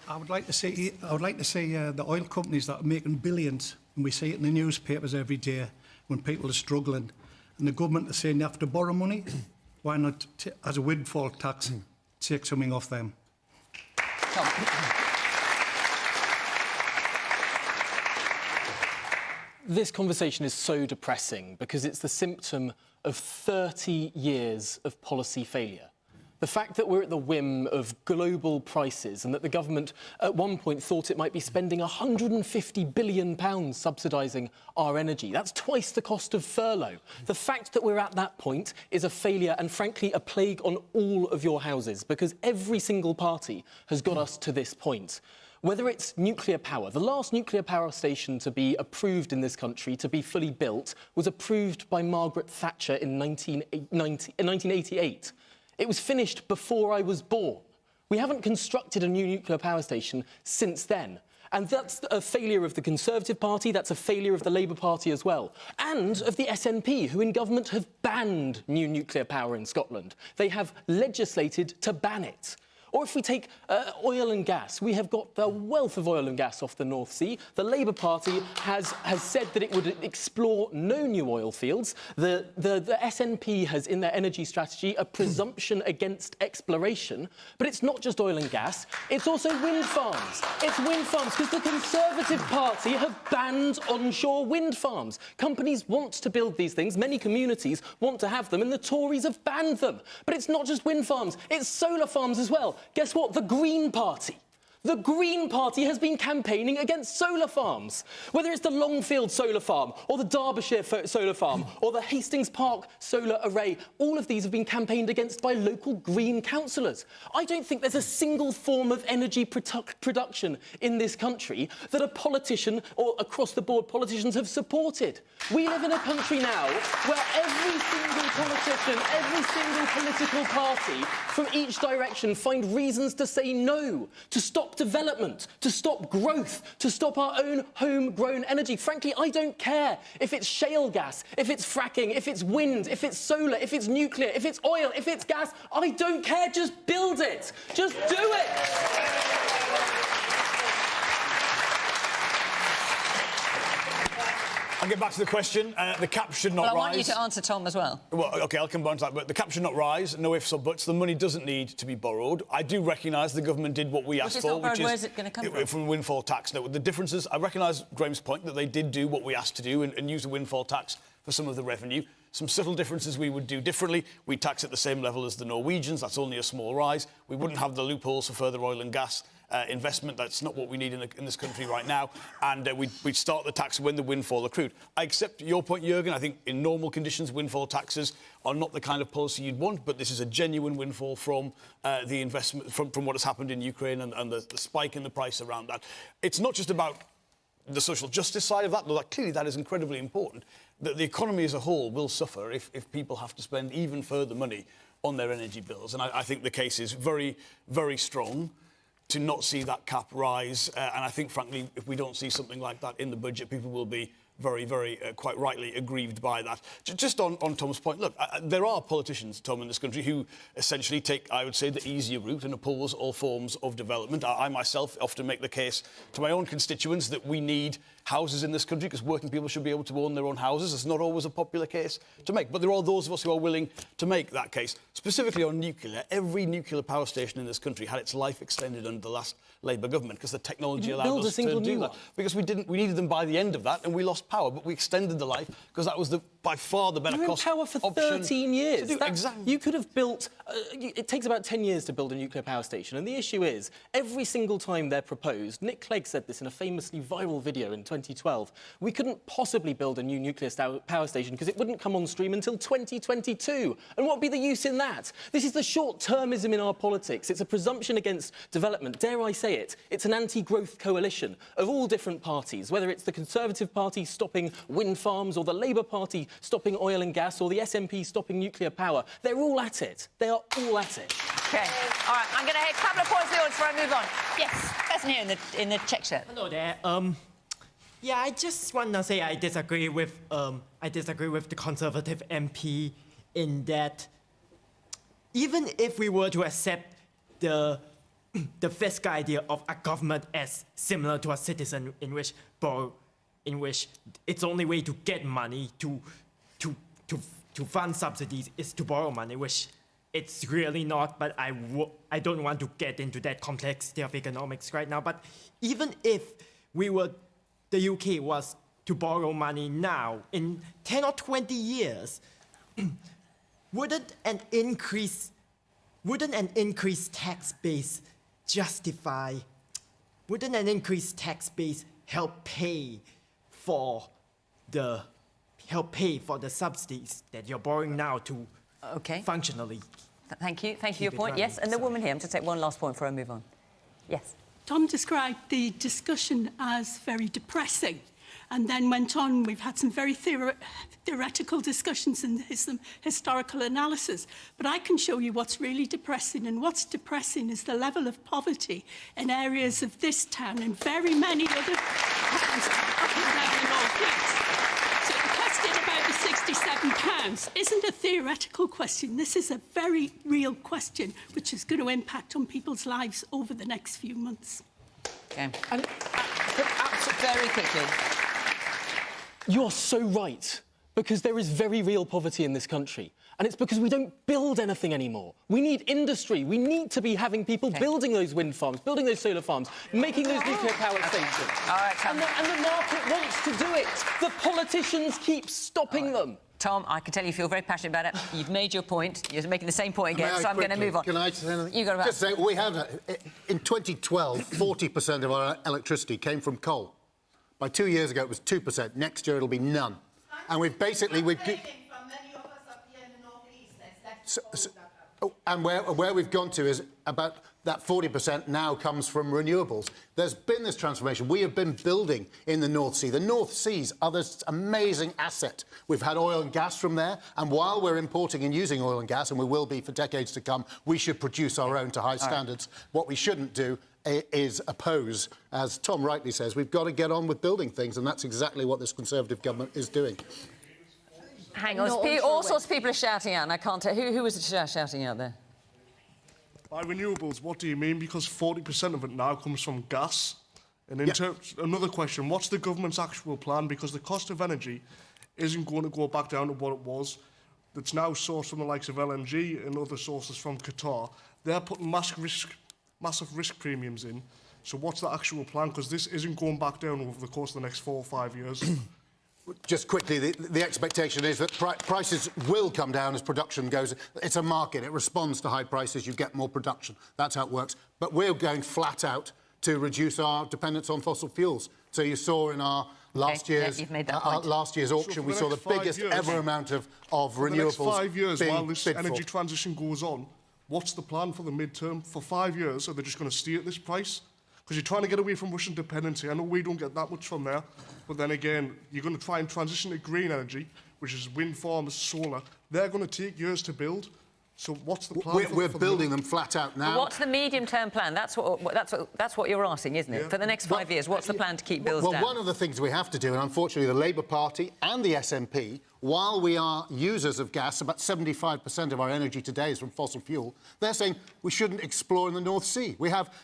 I would like to see the oil companies that are making billions, and we see it in the newspapers every day when people are struggling, and the government is saying you have to borrow money. Why not, as a windfall tax, take something off them? Tom. This conversation is so depressing because it's the symptom of 30 years of policy failure. The fact that we're at the whim of global prices and that the government at one point thought it might be spending £150 billion subsidising our energy. That's twice the cost of furlough. The fact that we're at that point is a failure and, frankly, a plague on all of your houses, because every single party has got us to this point. Whether it's nuclear power, the last nuclear power station to be approved in this country, to be fully built, was approved by Margaret Thatcher in 1988. It was finished before I was born. We haven't constructed a new nuclear power station since then. And that's a failure of the Conservative Party, that's a failure of the Labour Party as well, and of the SNP, who in government have banned new nuclear power in Scotland. They have legislated to ban it. Or if we take oil and gas, we have got the wealth of oil and gas off the North Sea. The Labour Party has said that it would explore no new oil fields. The SNP has, in their energy strategy, a presumption against exploration. But it's not just oil and gas, it's also wind farms. It's wind farms, because the Conservative Party have banned onshore wind farms. Companies want to build these things, many communities want to have them, and the Tories have banned them. But it's not just wind farms, it's solar farms as well. Guess what? The Green Party. The Green Party has been campaigning against solar farms. Whether it's the Longfield solar farm, or the Derbyshire solar farm, or the Hastings Park solar array, all of these have been campaigned against by local Green councillors. I don't think there's a single form of energy production in this country that a politician, or across-the-board politicians, have supported. We live in a country now where every single politician, every single political party from each direction find reasons to say no, to stop development, to stop growth, to stop our own homegrown energy. Frankly, I don't care if it's shale gas, if it's fracking, if it's wind, if it's solar, if it's nuclear, if it's oil, if it's gas. I don't care. Just build it. Just do it. I'll get back to the question. The cap should not rise. I want you to answer Tom as well. Well, OK, I'll come back to that. But the cap should not rise. No ifs or buts. The money doesn't need to be borrowed. I do recognise the government did what we asked for, which is... Where's it going to come from? From windfall tax. No, the difference is, I recognise Graham's point that they did do what we asked to do and use the windfall tax for some of the revenue. Some subtle differences we would do differently. We'd tax at the same level as the Norwegians. That's only a small rise. We wouldn't have the loopholes for further oil and gas investment. That's not what we need in this country right now. And we'd start the tax when the windfall accrued. I accept your point, Jürgen. I think in normal conditions, windfall taxes are not the kind of policy you'd want, but this is a genuine windfall from the investment, from what has happened in Ukraine and the spike in the price around that. It's not just about the social justice side of that, though clearly that is incredibly important. That the economy as a whole will suffer if people have to spend even further money on their energy bills. And I think the case is very, very strong to not see that cap rise. And I think, frankly, if we don't see something like that in the budget, people will be very, very, quite rightly aggrieved by that. Just on Tom's point, look, there are politicians, Tom, in this country who essentially take, I would say, the easier route and oppose all forms of development. I myself often make the case to my own constituents that we need houses in this country because working people should be able to own their own houses. It's not always a popular case to make, but there are those of us who are willing to make that case. Specifically on nuclear, every nuclear power station in this country had its life extended under the last Labour government because the technology allowed us to do that. Because we needed them by the end of that and we lost power, but we extended the life because that was by far the better cost power for 13 years. Exactly. You could have built... it takes about 10 years to build a nuclear power station, and the issue is, every single time they're proposed, Nick Clegg said this in a famously viral video in 2012, we couldn't possibly build a new nuclear power station because it wouldn't come on stream until 2022. And what would be the use in that? This is the short-termism in our politics. It's a presumption against development. Dare I say it? It's an anti-growth coalition of all different parties, whether it's the Conservative Party stopping wind farms or the Labour Party stopping oil and gas or the SNP stopping nuclear power. They're all at it. They are all at it. OK. All right, I'm going to hit a couple of points to the audience before I move on. Yes, person here in the check shirt. Hello there. Yeah, I just want to say I disagree with the Conservative MP in that even if we were to accept the fiscal idea of a government as similar to a citizen in which its only way to get money to fund subsidies is to borrow money, which it's really not, but I don't want to get into that complexity of economics right now. But even if the UK was to borrow money now, in 10 or 20 years, wouldn't an increased tax base justify, wouldn't an increased tax base help pay for the subsidies that you're borrowing now to functionally? Thank you for your point. Yes, and the woman here, I'm going to take one last point before I move on. Yes. Tom described the discussion as very depressing and then went on. We've had some very theoretical discussions and some historical analysis. But I can show you what's really depressing. And what's depressing is the level of poverty in areas of this town and very many other towns up and down the North West. So the question about the £67 isn't a theoretical question. This is a very real question which is going to impact on people's lives over the next few months. OK. And very quickly. You are so right, because there is very real poverty in this country. And it's because we don't build anything anymore. We need industry. We need to be having people building those wind farms, building those solar farms, making those nuclear power stations. All right, and the market wants to do it. The politicians keep stopping them. Tom, I can tell you feel very passionate about it. You've made your point. You're making the same point again, so I'm going to move on. Can I say anything? You got about... Just say, we have, in 2012, 40% of our electricity came from coal. By 2 years ago, it was 2%. Next year, it'll be none. And we've basically... And where we've gone to is about that 40% now comes from renewables. There's been this transformation. We have been building in the North Sea. The North Sea's other amazing asset. We've had oil and gas from there, and while we're importing and using oil and gas, and we will be for decades to come, we should produce our own to high standards. What we shouldn't do is oppose. As Tom rightly says, we've got to get on with building things, and that's exactly what this Conservative government is doing. Hang on, all sorts of people are shouting out, and I can't tell. Who was it shouting out there? By renewables, what do you mean? Because 40% of it now comes from gas. And in terms, another question, what's the government's actual plan? Because the cost of energy isn't going to go back down to what it was. It's now sourced from the likes of LNG and other sources from Qatar. They're putting massive risk premiums in. So what's the actual plan? Because this isn't going back down over the course of the next 4 or 5 years. Just quickly, the expectation is that prices will come down as production goes. It's a market. It responds to high prices. You get more production. That's how it works. But we're going flat out to reduce our dependence on fossil fuels. So you saw in our last year's auction, we saw the biggest ever amount of renewables. For the next 5 years, while this energy transition goes on, what's the plan for the midterm? For 5 years, are they just going to stay at this price? Because you're trying to get away from Russian dependency. I know we don't get that much from there, but then again, you're going to try and transition to green energy, which is wind farms, solar. They're going to take years to build. So what's the plan? We're building them flat out now. But what's the medium-term plan? That's what you're asking, isn't it? Yeah. For the next 5 years, what's the plan to keep bills down? Well, one of the things we have to do, and unfortunately the Labour Party and the SNP, while we are users of gas, about 75% of our energy today is from fossil fuel, they're saying we shouldn't explore in the North Sea.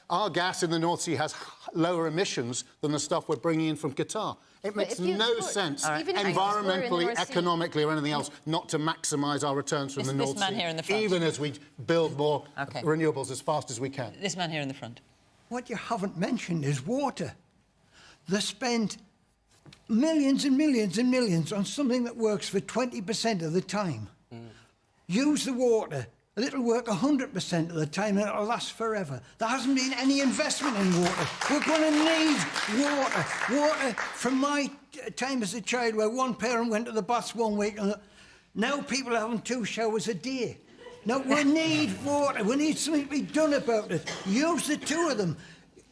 Our gas in the North Sea has lower emissions than the stuff we're bringing in from Qatar. It makes no sense, environmentally, economically, or anything else, not to maximise our returns from the North Sea, here in the front. even as we build more renewables as fast as we can. This man here in the front. What you haven't mentioned is water. They spend millions and millions and millions on something that works for 20% of the time. Use the water. It'll work 100% of the time and it'll last forever. There hasn't been any investment in water. We're going to need water. Water from my time as a child where one parent went to the baths 1 week and now people are having 2 showers a day. No, we need water. We need something to be done about it. Use the 2 of them.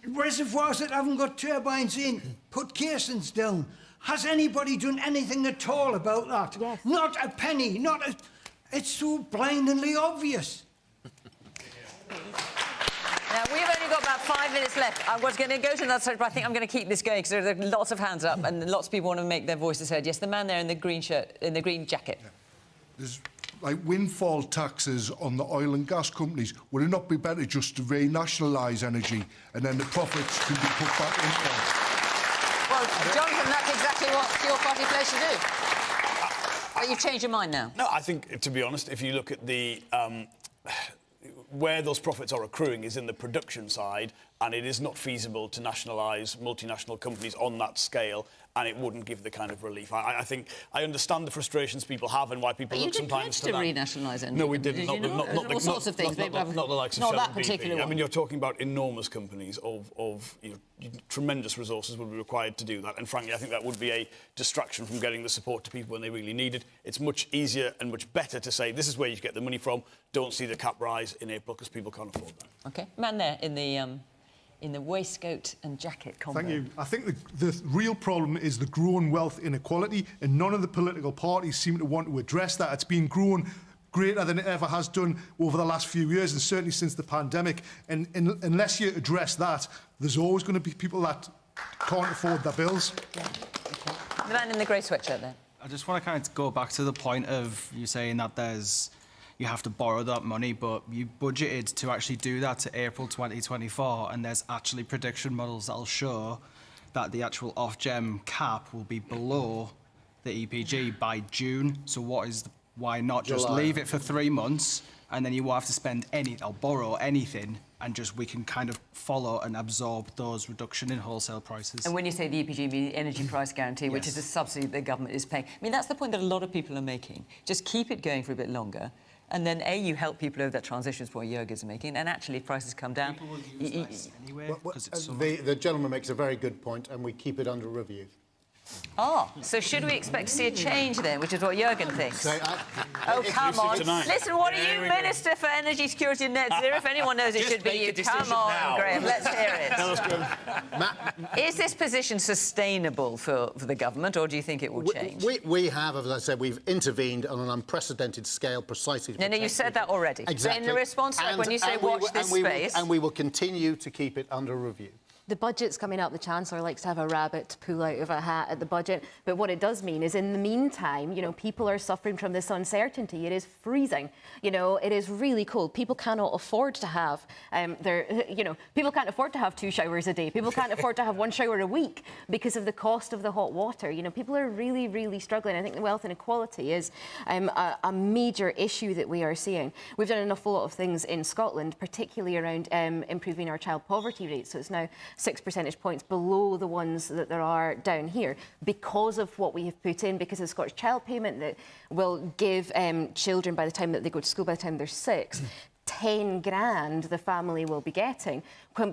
Reservoirs that haven't got turbines in, put casings down. Has anybody done anything at all about that? Yes. Not a penny, not a... It's so blindingly obvious. Now, we've only got about 5 minutes left. I was going to go to that side, but I think I'm going to keep this going because there are lots of hands up and lots of people want to make their voices heard. Yes, the man there in the green shirt, in the green jacket. Yeah. There's like windfall taxes on the oil and gas companies. Would it not be better just to renationalise energy and then the profits can be put back into it? Well, Jonathan, that's exactly what your party plans to do. But you've changed your mind now. No, I think, to be honest, if you look at the... where those profits are accruing is in the production side, and it is not feasible to nationalise multinational companies on that scale, and it wouldn't give the kind of relief. I think I understand the frustrations people have and why people look sometimes to that. You did pledge to renationalise energy. No, we didn't. Not all sorts of things. Not the likes of not Shell that and particular BP. one. I mean, you're talking about enormous companies of tremendous resources would be required to do that, and frankly, I think that would be a distraction from getting the support to people when they really need it. It's much easier and much better to say this is where you get the money from. Don't see the cap rise in April because people can't afford that. OK. Man there in the waistcoat and jacket combo. Thank you. I think the real problem is the growing wealth inequality, and none of the political parties seem to want to address that. It's been growing greater than it ever has done over the last few years, and certainly since the pandemic. And unless you address that, there's always going to be people that can't afford their bills. Yeah. The man in the grey sweatshirt there. I just want to kind of go back to the point of you saying that you have to borrow that money, but you budgeted to actually do that to April 2024, and there's actually prediction models that'll show that the actual Ofgem cap will be below the EPG by June. So why not just leave it for 3 months, and then you won't have to spend any or borrow anything, and just we can kind of follow and absorb those reduction in wholesale prices. And when you say the EPG, you mean the Energy Price Guarantee, which Yes. is a subsidy the government is paying. I mean, that's the point that a lot of people are making. Just keep it going for a bit longer. And then, A, you help people over that transition, is what Jürgen's making, and actually, if prices come down... People will use less anyway, because it's so The gentleman makes a very good point, and we keep it under review. Ah, so should we expect to see a change then, which is what Jürgen thinks? Oh, come on. Listen, what are you, Minister for Energy Security and Net Zero? If anyone knows, it should be you. Come on, Graham, let's hear it. Is this position sustainable for the government, or do you think it will change? We have, as I said, we've intervened on an unprecedented scale precisely to No, you said that already. Exactly. So in the response, like when you say watch this space... And we will continue to keep it under review. The budget's coming up. The Chancellor likes to have a rabbit to pull out of a hat at the budget. But what it does mean is, in the meantime, you know, people are suffering from this uncertainty. It is freezing. You know, it is really cold. People cannot afford to have people can't afford to have 2 showers a day. People can't afford to have 1 shower a week because of the cost of the hot water. You know, people are really, really struggling. I think the wealth inequality is a major issue that we are seeing. We've done an awful lot of things in Scotland, particularly around improving our child poverty rate. So it's now 6 percentage points below the ones that there are down here because of what we have put in, because of the Scottish Child Payment that will give children, by the time that they go to school, by the time they're 6, 10 grand the family will be getting,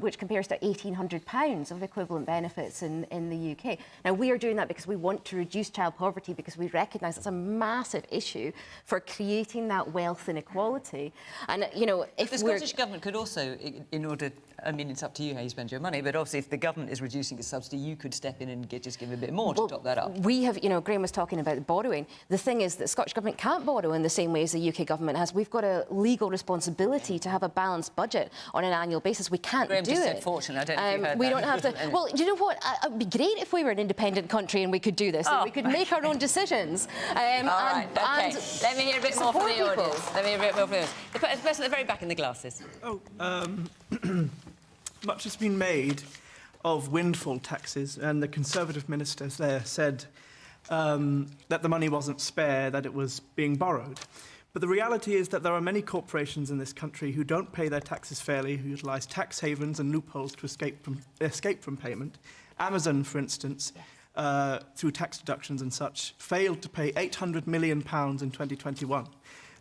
which compares to £1,800 of equivalent benefits in the UK. Now, we are doing that because we want to reduce child poverty, because we recognise it's a massive issue for creating that wealth inequality. And, you know, if the Scottish Government could also, in order... I mean, it's up to you how you spend your money, but obviously if the government is reducing its subsidy, you could step in and just give a bit more to top that up. We have, you know, Graham was talking about borrowing. The thing is that the Scottish Government can't borrow in the same way as the UK Government has. We've got a legal responsibility to have a balanced budget on an annual basis. We can't Graham do just it. said fortune. I don't know if you heard we that. don't have to... Well, do you know what? It would be great if we were an independent country and we could do this, and we could make our own decisions. All right, OK. Let me hear a bit more from the audience. Let me hear a bit more from the audience. The person at the very back in the glasses. Much has been made of windfall taxes, and the Conservative ministers there said that the money wasn't spare, that it was being borrowed. But the reality is that there are many corporations in this country who don't pay their taxes fairly, who utilise tax havens and loopholes to escape from payment. Amazon, for instance, through tax deductions and such, failed to pay £800 million in 2021.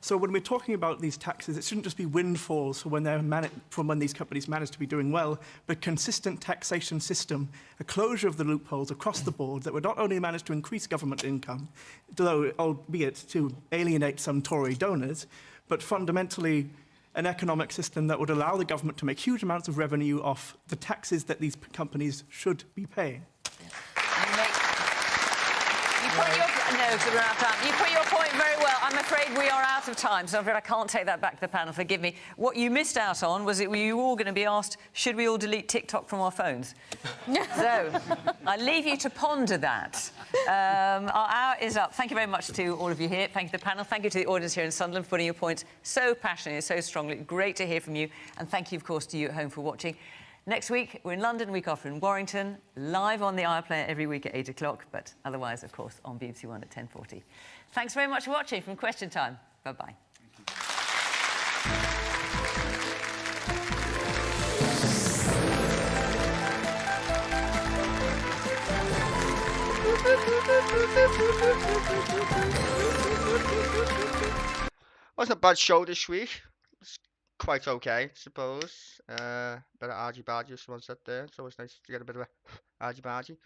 So when we're talking about these taxes, it shouldn't just be windfalls from when these companies manage to be doing well, but consistent taxation system, a closure of the loopholes across the board that would not only manage to increase government income, though albeit to alienate some Tory donors, but fundamentally an economic system that would allow the government to make huge amounts of revenue off the taxes that these companies should be paying. You put your point very well. I'm afraid we are out of time, so I'm afraid I can't take that back to the panel. Forgive me. What you missed out on was that you were all going to be asked, should we all delete TikTok from our phones? So I leave you to ponder that. Our hour is up. Thank you very much to all of you here. Thank you to the panel. Thank you to the audience here in Sunderland for putting your points so passionately and so strongly. Great to hear from you. And thank you, of course, to you at home for watching. Next week, we're in London, week after in Warrington, live on the iPlayer every week at 8 o'clock, but otherwise, of course, on BBC One at 10:40. Thanks very much for watching from Question Time. Bye-bye. Wasn't a bad show this week. It's quite okay, I suppose. Bit of argy-bargy, as someone said there. It's always nice to get a bit of a argy-bargy.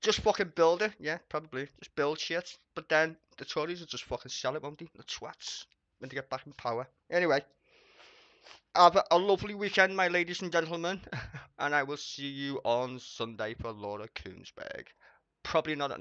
Just fucking build it, yeah, probably. Just build shit. But then the Tories will just fucking sell it, won't they? The twats. When they get back in power. Anyway. Have a lovely weekend, my ladies and gentlemen. And I will see you on Sunday for Laura Kuenssberg. Probably not at